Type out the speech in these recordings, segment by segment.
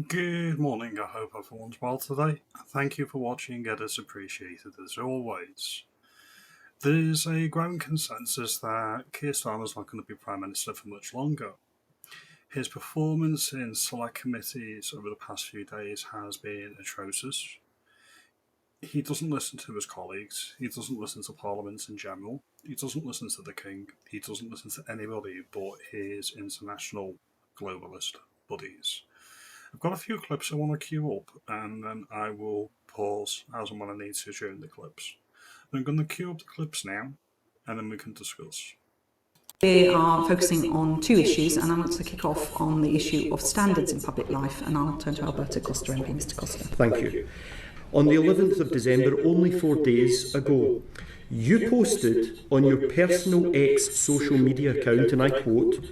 Good morning, I hope everyone's well today. Thank you for watching, it is appreciated as always. There's a growing consensus that Keir Starmer is not going to be Prime Minister for much longer. His performance in select committees over the past few days has been atrocious. He doesn't listen to his colleagues, he doesn't listen to Parliament in general, he doesn't listen to the King, he doesn't listen to anybody but his international globalist buddies. I've got a few clips I want to queue up, and then I will pause as and when I need to during the clips. I'm going to queue up the clips now, and then we can discuss. We are focusing on two issues, and I want to kick off on the issue of standards in public life, and I'll turn to Alberto Costa MP. Mr. Costa. Thank you. On the 11th of December, only 4 days ago, you posted on your personal X social media account, and I quote,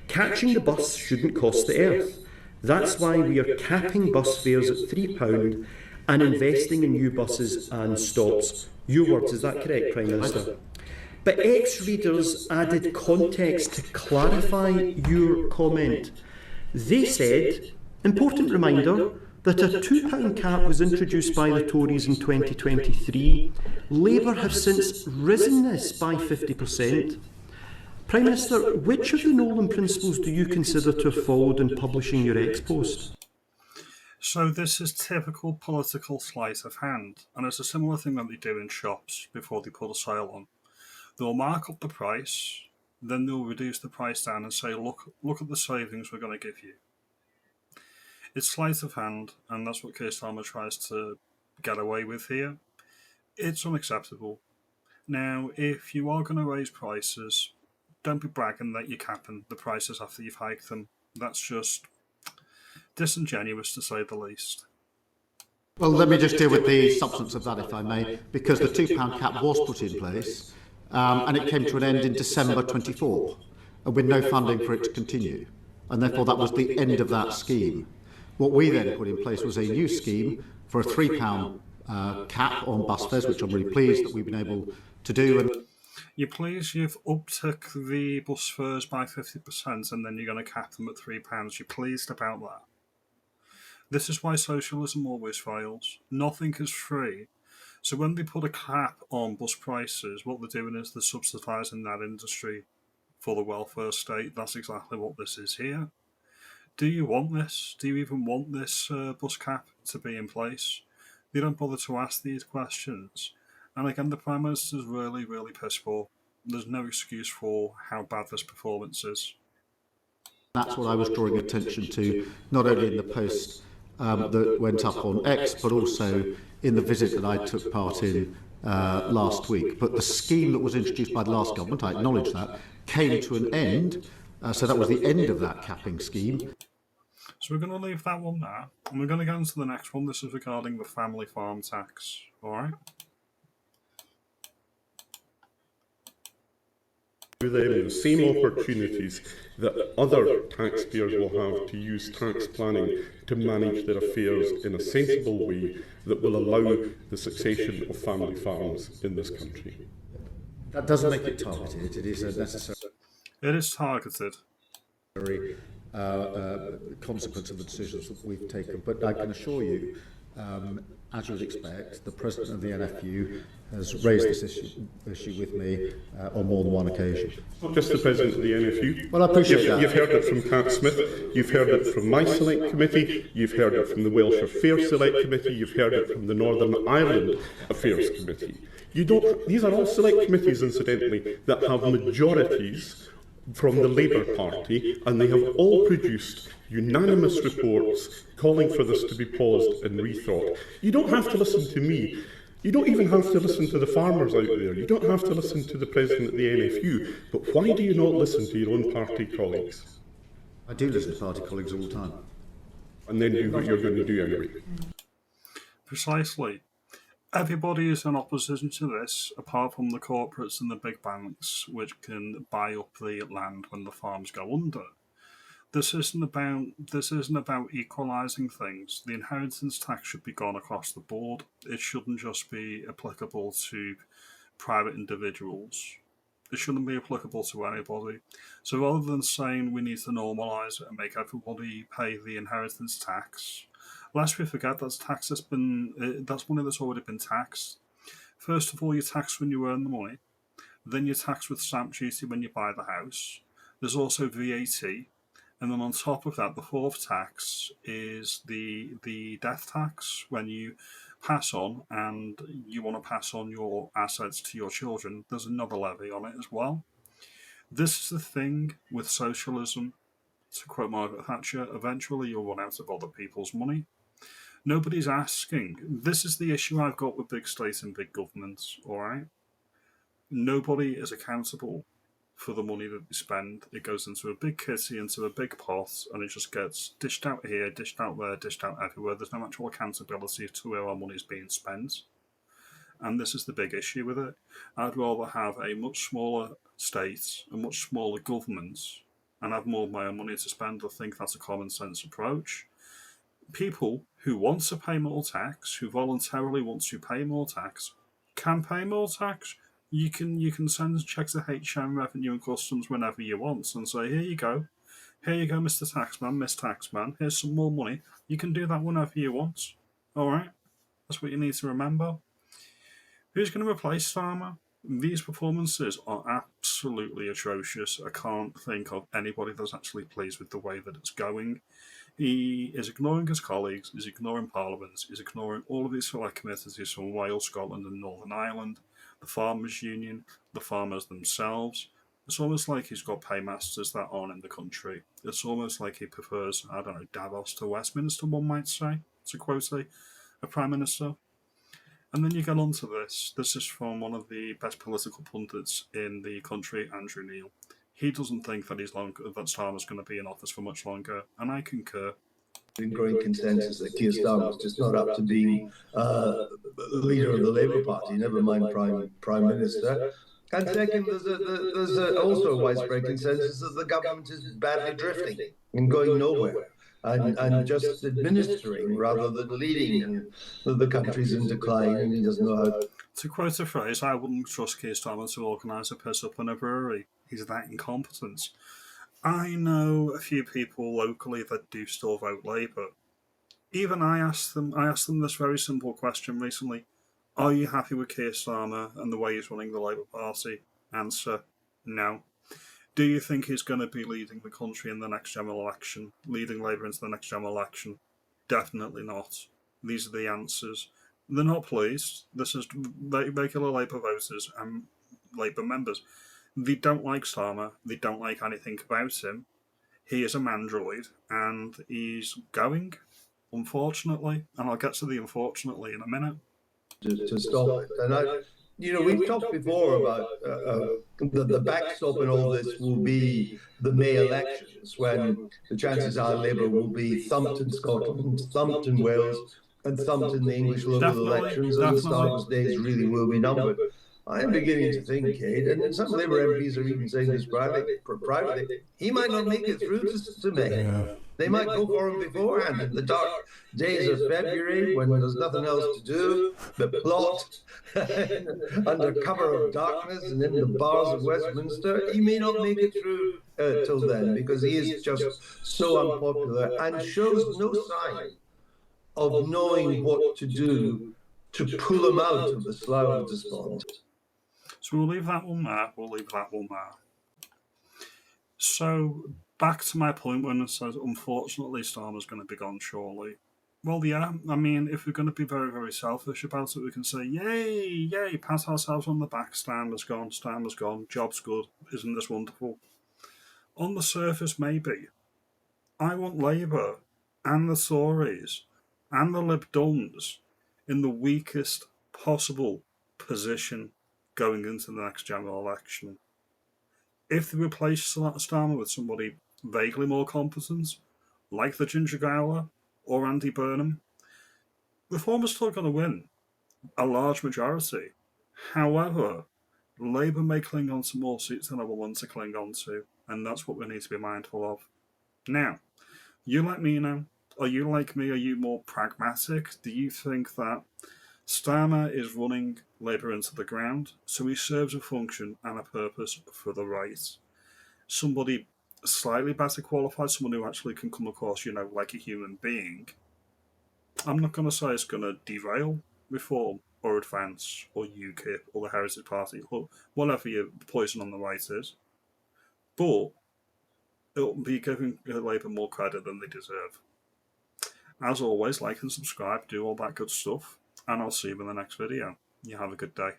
"Catching the bus shouldn't cost the earth. That's why we are capping bus fares at £3 and investing in new buses and stops." Your words, is that correct, Prime Minister? But ex-readers added context to clarify your comment. They said, important reminder, that a £2 cap was introduced by the Tories in 2023. Labour have since risen this by 50%. Prime Minister, which of the Nolan principles do you consider to have followed in publishing your ex-post? So this is typical political sleight of hand, and it's a similar thing that they do in shops before they put a sale on. They'll mark up the price, then they'll reduce the price down and say, look at the savings we're going to give you. It's sleight of hand, and that's what Keir Starmer tries to get away with here. It's unacceptable. Now, if you are going to raise prices, don't be bragging that you're capping the prices after you've hiked them. That's just disingenuous, to say the least. Well, let me just deal with the substance of that, if I may, because the £2 cap was put in place, and it came to an end in December 24, with no funding for it to continue, and therefore that was the end of that scheme. What we then put in place was a new scheme for a £3 cap on bus fares, which I'm really pleased that we've been able to do. And you're pleased you've uptick the bus fares by 50% and then you're going to cap them at £3. You're pleased about that. This is why socialism always fails. Nothing is free. So when they put a cap on bus prices, what they're doing is they're subsidising that industry for the welfare state. That's exactly what this is here. Do you want this? Do you even want this bus cap to be in place? They don't bother to ask these questions. And again, the Prime Minister's really, really piss poor. There's no excuse for how bad this performance is. That's what I was drawing attention to, not only in the post that went up on X, but also in the visit that I took part in last week. But the scheme that was introduced by the last government, I acknowledge that, came to an end. So that was the end of that capping scheme. So we're going to leave that one there, and we're going to go into the next one. This is regarding the family farm tax. All right. The same opportunities that other taxpayers will have to use tax planning to manage their affairs in a sensible way that will allow the succession of family farms in this country. That doesn't make it targeted. It is a necessary. It is targeted. Consequence of the decisions that we've taken. But I can assure you, as you would expect, the President of the NFU has raised this issue with me on more than one occasion. Not just the President of the NFU. Well, I appreciate that. You've heard it from Cat Smith, you've heard it from my Select Committee, you've heard it from the Welsh Affairs Select Committee, you've heard it from the Northern Ireland Affairs Committee. These are all select committees, incidentally, that have majorities from the Labour Party, and they have all produced unanimous reports calling for this to be paused and rethought. You don't have to listen to me. You don't even have to listen to the farmers out there. You don't have to listen to the President of the NFU. But why do you not listen to your own party colleagues? I do listen to party colleagues all the time. And then do what you're going to do anyway. Precisely. Everybody is in opposition to this, apart from the corporates and the big banks, which can buy up the land when the farms go under. This isn't about equalising things. The inheritance tax should be gone across the board. It shouldn't just be applicable to private individuals. It shouldn't be applicable to anybody. So rather than saying we need to normalise it and make everybody pay the inheritance tax, Lest we forget, that's money that's already been taxed. First of all, you tax when you earn the money. Then you tax with stamp duty when you buy the house. There's also VAT, and then on top of that, the fourth tax is the death tax. When you pass on and you want to pass on your assets to your children, there's another levy on it as well. This is the thing with socialism. To quote Margaret Thatcher, eventually you'll run out of other people's money. Nobody's asking. This is the issue I've got with big state and big governments, alright? Nobody is accountable for the money that they spend. It goes into a big kitty, into a big pot, and it just gets dished out here, dished out there, dished out everywhere. There's no actual accountability to where our money is being spent. And this is the big issue with it. I'd rather have a much smaller state, a much smaller government, and have more of my own money to spend. I think that's a common sense approach. People who want to pay more tax, who voluntarily want to pay more tax, can pay more tax. You can send checks to HM Revenue and Customs whenever you want and say, here you go, Mr. Taxman, Miss Taxman, here's some more money. You can do that whenever you want. All right, that's what you need to remember. Who's going to replace Starmer? These performances are absolutely atrocious. I can't think of anybody that's actually pleased with the way that it's going. He is ignoring his colleagues, he's ignoring Parliament, he's ignoring all of these select committees from Wales, Scotland, and Northern Ireland, the Farmers' Union, the farmers themselves. It's almost like he's got paymasters that aren't in the country. It's almost like he prefers, I don't know, Davos to Westminster, one might say, to quote a Prime Minister. And then you get on to this. This is from one of the best political pundits in the country, Andrew Neil. He doesn't think that that Starmer's going to be in office for much longer, and I concur. Growing consensus that Keir Starmer is just not up to being leader of the Labour Party, never mind prime minister. And second, there's also a widespread consensus that the government is badly drifting and going nowhere, and just administering rather than leading, and the country's in decline, and he doesn't know how. To quote a phrase, I wouldn't trust Keir Starmer to organise a piss up in a brewery. He's that incompetent. I know a few people locally that do still vote Labour. Even I asked them this very simple question recently. Are you happy with Keir Starmer and the way he's running the Labour Party? Answer, no. Do you think he's going to be leading the country in the next general election? Leading Labour into the next general election? Definitely not. These are the answers. They're not pleased. This is regular Labour voters and Labour members. They don't like Starmer. They don't like anything about him. He is a mandroid, and he's going, unfortunately. And I'll get to the unfortunately in a minute. To stop it. And we've talked before about the backstop in all this will be the May elections, when the chances are Labour will be thumped in Scotland, thumped in Wales, and thumped in the English local elections, and the Starmer's days really will be numbered. I'm beginning to think, Kate, and some Labour MPs are even saying this privately, he might not make it through to May. Yeah. They might go for him beforehand in the dark days of February when there's nothing else to do but plot under cover of darkness and in the bars of Westminster. He may not make it through till then, because he is just so unpopular and shows no sign of knowing what to do to pull him out of the Slough of Despond. So we'll leave that one there. So back to my point when it says, unfortunately, Starmer's going to be gone shortly. Well, yeah, I mean, if we're going to be very, very selfish about it, we can say, yay, pat ourselves on the back, Starmer's gone, job's good, isn't this wonderful? On the surface, maybe. I want Labour and the Tories and the Lib Dems in the weakest possible position going into the next general election. If they replace Starmer with somebody vaguely more competent, like the Ginger Gowler or Andy Burnham, Reform is still going to win a large majority. However, Labour may cling on to more seats than they will want to cling on to, and that's what we need to be mindful of. Now, you let me know. Are you like me? Are you more pragmatic? Do you think that Starmer is running Labour into the ground, so he serves a function and a purpose for the right? Somebody slightly better qualified, someone who actually can come across, like a human being, I'm not going to say it's going to derail Reform or Advance or UKIP or the Heritage Party or whatever your poison on the right is, but it'll be giving Labour more credit than they deserve. As always, like and subscribe, do all that good stuff, and I'll see you in the next video. You have a good day.